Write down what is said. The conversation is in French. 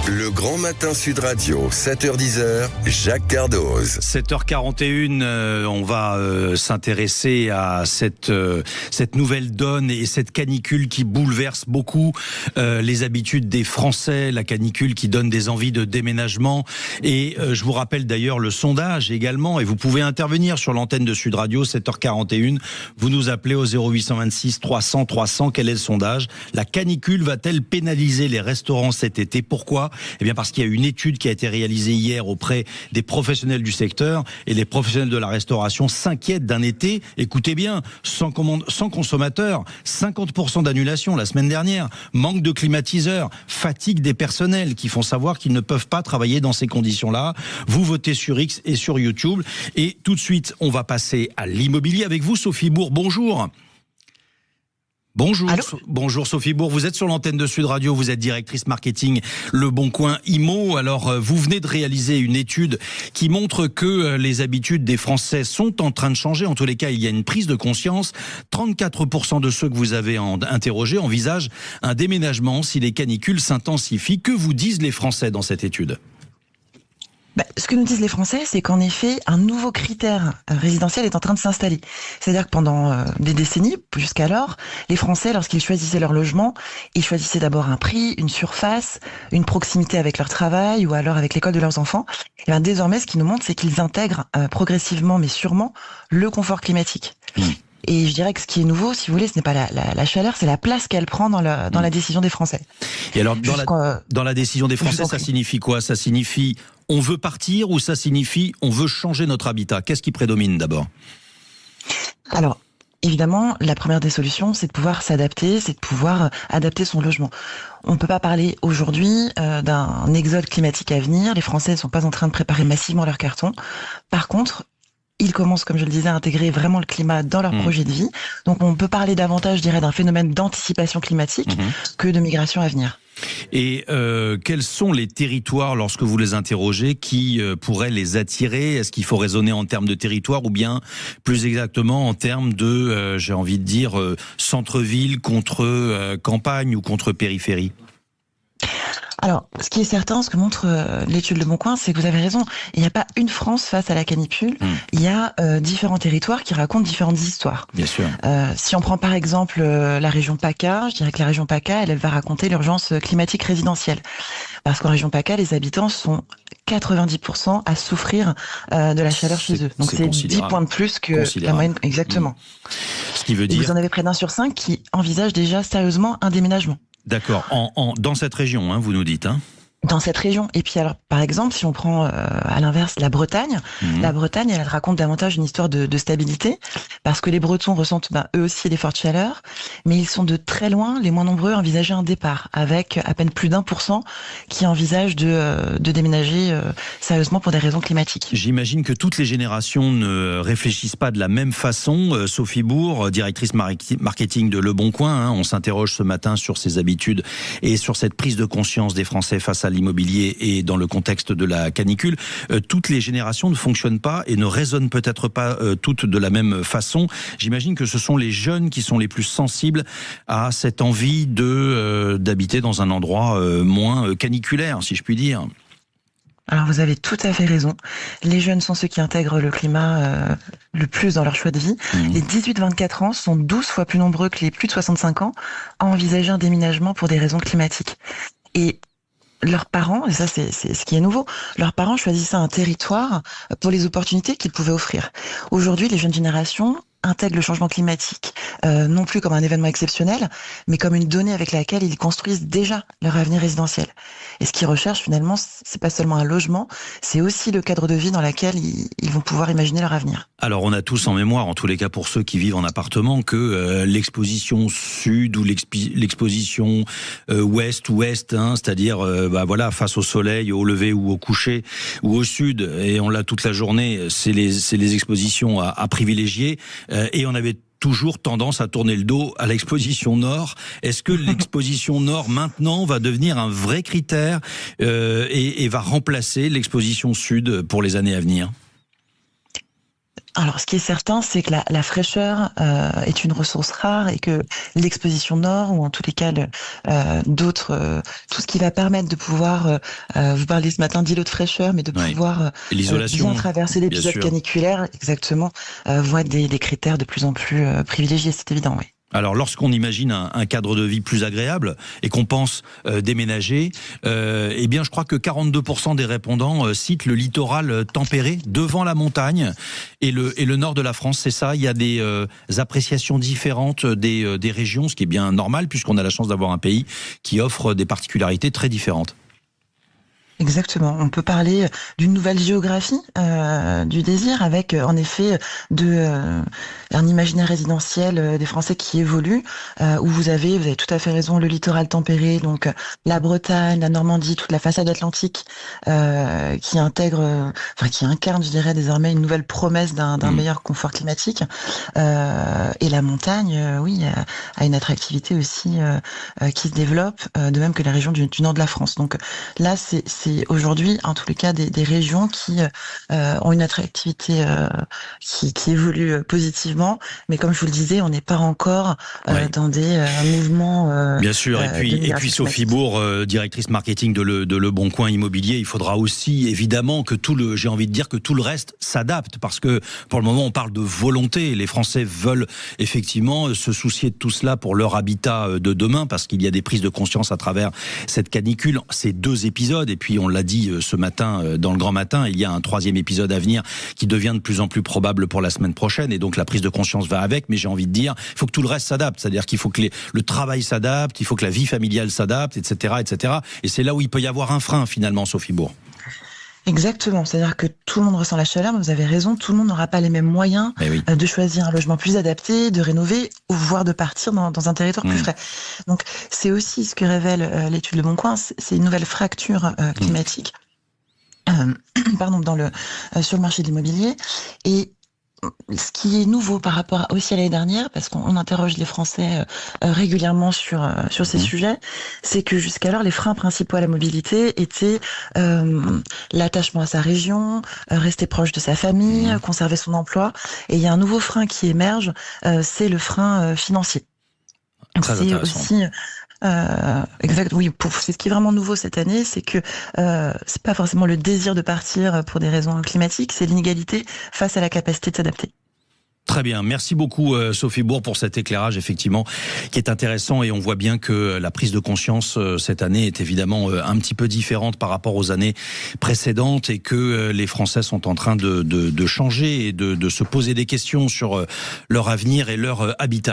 Le Grand Matin Sud Radio, 7h-10h, Jacques Cardoz. 7h41, on va s'intéresser à cette nouvelle donne et cette canicule qui bouleverse beaucoup les habitudes des Français, la canicule qui donne des envies de déménagement. Et je vous rappelle d'ailleurs le sondage également, et vous pouvez intervenir sur l'antenne de Sud Radio, 7h41. Vous nous appelez au 0826 300 300. Quel est le sondage? La canicule va-t-elle pénaliser les restaurants cet été? Pourquoi? Eh bien parce qu'il y a une étude qui a été réalisée hier auprès des professionnels du secteur, et les professionnels de la restauration s'inquiètent d'un été, écoutez bien, sans consommateurs, 50% d'annulation la semaine dernière, manque de climatiseurs, fatigue des personnels qui font savoir qu'ils ne peuvent pas travailler dans ces conditions-là. Vous votez sur X et sur YouTube. Et tout de suite, on va passer à l'immobilier avec vous, Sophie Bourg. Bonjour. Bonjour Sophie Bourg, vous êtes sur l'antenne de Sud Radio, vous êtes directrice marketing Le Bon Coin IMO. Alors vous venez de réaliser une étude qui montre que les habitudes des Français sont en train de changer. En tous les cas, il y a une prise de conscience. 34% de ceux que vous avez interrogés envisagent un déménagement si les canicules s'intensifient. Que vous disent les Français dans cette étude ? Ce que nous disent les Français, c'est qu'en effet, un nouveau critère résidentiel est en train de s'installer. C'est-à-dire que pendant des décennies, jusqu'alors, les Français, lorsqu'ils choisissaient leur logement, ils choisissaient d'abord un prix, une surface, une proximité avec leur travail ou alors avec l'école de leurs enfants. Et bien, désormais, ce qui nous montre, c'est qu'ils intègrent progressivement, mais sûrement, le confort climatique. Et je dirais que ce qui est nouveau, si vous voulez, ce n'est pas la chaleur, c'est la place qu'elle prend dans la décision des Français. Et alors, dans la décision des Français, ça signifie quoi? Ça signifie on veut partir ou ça signifie on veut changer notre habitat? Qu'est-ce qui prédomine d'abord? Alors, évidemment, la première des solutions, c'est de pouvoir s'adapter, c'est de pouvoir adapter son logement. On ne peut pas parler aujourd'hui d'un exode climatique à venir. Les Français ne sont pas en train de préparer massivement leur carton. Par contre, ils commencent, comme je le disais, à intégrer vraiment le climat dans leur projet de vie. Donc on peut parler davantage, je dirais, d'un phénomène d'anticipation climatique que de migration à venir. Et quels sont les territoires, lorsque vous les interrogez, qui pourraient les attirer? Est-ce qu'il faut raisonner en termes de territoire ou bien plus exactement en termes de, j'ai envie de dire, centre-ville contre campagne ou contre périphérie? Alors, ce qui est certain, ce que montre l'étude Le Bon Coin, c'est que vous avez raison. Il n'y a pas une France face à la canicule. Il y a différents territoires qui racontent différentes histoires. Bien sûr. Si on prend par exemple la région PACA, je dirais que la région PACA, elle va raconter l'urgence climatique résidentielle. Parce qu'en région PACA, les habitants sont 90% à souffrir de la chaleur chez eux. Donc c'est 10 points de plus que la moyenne. Exactement. Ce qui veut dire... Vous en avez près d'1 sur 5 qui envisagent déjà sérieusement un déménagement. D'accord. Dans cette région, hein, vous nous dites, hein? Dans cette région. Et puis alors, par exemple, si on prend à l'inverse la Bretagne, la Bretagne, elle raconte davantage une histoire de stabilité, parce que les Bretons ressentent eux aussi les fortes chaleurs, mais ils sont de très loin les moins nombreux à envisager un départ, avec à peine plus d'1% qui envisagent de déménager sérieusement pour des raisons climatiques. J'imagine que toutes les générations ne réfléchissent pas de la même façon. Sophie Bourg, directrice marketing de Le Bon Coin, hein, on s'interroge ce matin sur ses habitudes et sur cette prise de conscience des Français face à l'immobilier et dans le contexte de la canicule. Toutes les générations ne fonctionnent pas et ne raisonnent peut-être pas toutes de la même façon. J'imagine que ce sont les jeunes qui sont les plus sensibles à cette envie d'habiter dans un endroit moins caniculaire, si je puis dire. Alors vous avez tout à fait raison. Les jeunes sont ceux qui intègrent le climat le plus dans leur choix de vie. Les 18-24 ans sont 12 fois plus nombreux que les plus de 65 ans à envisager un déménagement pour des raisons climatiques. Et leurs parents, et ça c'est ce qui est nouveau, leurs parents choisissaient un territoire pour les opportunités qu'ils pouvaient offrir. Aujourd'hui, les jeunes générations intègrent le changement climatique non plus comme un événement exceptionnel, mais comme une donnée avec laquelle ils construisent déjà leur avenir résidentiel. Et ce qu'ils recherchent finalement, c'est pas seulement un logement, c'est aussi le cadre de vie dans lequel ils vont pouvoir imaginer leur avenir. Alors on a tous en mémoire, en tous les cas pour ceux qui vivent en appartement, que l'exposition sud ou l'exposition ouest, hein, c'est-à-dire voilà, face au soleil, au lever ou au coucher ou au sud, et on l'a toute la journée, c'est les expositions à privilégier, et on avait toujours tendance à tourner le dos à l'exposition nord. Est-ce que l'exposition nord maintenant va devenir un vrai critère et va remplacer l'exposition sud pour les années à venir ? Alors, ce qui est certain, c'est que la fraîcheur est une ressource rare et que l'exposition nord, ou en tous les cas tout ce qui va permettre de pouvoir, vous parliez ce matin d'îlot de fraîcheur, mais de pouvoir l'isolation, bien traverser l'épisode caniculaire, exactement, vont être des critères de plus en plus privilégiés, c'est évident, oui. Alors, lorsqu'on imagine un cadre de vie plus agréable et qu'on pense déménager, eh bien, je crois que 42% des répondants citent le littoral tempéré devant la montagne et le nord de la France. C'est ça. Il y a des appréciations différentes des régions, ce qui est bien normal puisqu'on a la chance d'avoir un pays qui offre des particularités très différentes. Exactement. On peut parler d'une nouvelle géographie du désir avec en effet un imaginaire résidentiel des Français qui évolue, où vous avez tout à fait raison, le littoral tempéré, donc la Bretagne, la Normandie, toute la façade atlantique qui incarne, je dirais désormais une nouvelle promesse d'un meilleur confort climatique. Et la montagne, a une attractivité aussi qui se développe, de même que les régions du nord de la France. Donc là, c'est aujourd'hui, en tous les cas, des régions qui ont une attractivité qui évolue positivement. Mais comme je vous le disais, on n'est pas encore dans des mouvements. Bien sûr. Et puis Sophie Bourg, directrice marketing de Le Bon Coin Immobilier, il faudra aussi évidemment que tout le reste s'adapte, parce que pour le moment, on parle de volonté. Les Français veulent effectivement se soucier de tout cela pour leur habitat de demain, parce qu'il y a des prises de conscience à travers cette canicule, ces 2 épisodes, et puis on l'a dit ce matin dans le Grand Matin, il y a un 3e épisode à venir qui devient de plus en plus probable pour la semaine prochaine, et donc la prise de conscience va avec. Mais j'ai envie de dire, il faut que tout le reste s'adapte, c'est-à-dire qu'il faut que le travail s'adapte, il faut que la vie familiale s'adapte, etc., etc. Et c'est là où il peut y avoir un frein finalement, Sophie Bourg. Exactement, c'est-à-dire que tout le monde ressent la chaleur, mais vous avez raison, tout le monde n'aura pas les mêmes moyens de choisir un logement plus adapté, de rénover, ou voire de partir dans un territoire plus frais. Donc c'est aussi ce que révèle l'étude Le Bon Coin, c'est une nouvelle fracture climatique sur le marché de l'immobilier. Et ce qui est nouveau par rapport aussi à l'année dernière, parce qu'on interroge les Français régulièrement sur ces sujets, c'est que jusqu'alors les freins principaux à la mobilité étaient l'attachement à sa région, rester proche de sa famille, conserver son emploi. Et il y a un nouveau frein qui émerge, c'est le frein financier. Très intéressant. Aussi exact, oui. C'est ce qui est vraiment nouveau cette année, c'est que c'est pas forcément le désir de partir pour des raisons climatiques, c'est l'inégalité face à la capacité de s'adapter. Très bien, merci beaucoup Sophie Bourg pour cet éclairage effectivement qui est intéressant, et on voit bien que la prise de conscience cette année est évidemment un petit peu différente par rapport aux années précédentes, et que les Français sont en train de changer et de se poser des questions sur leur avenir et leur habitat.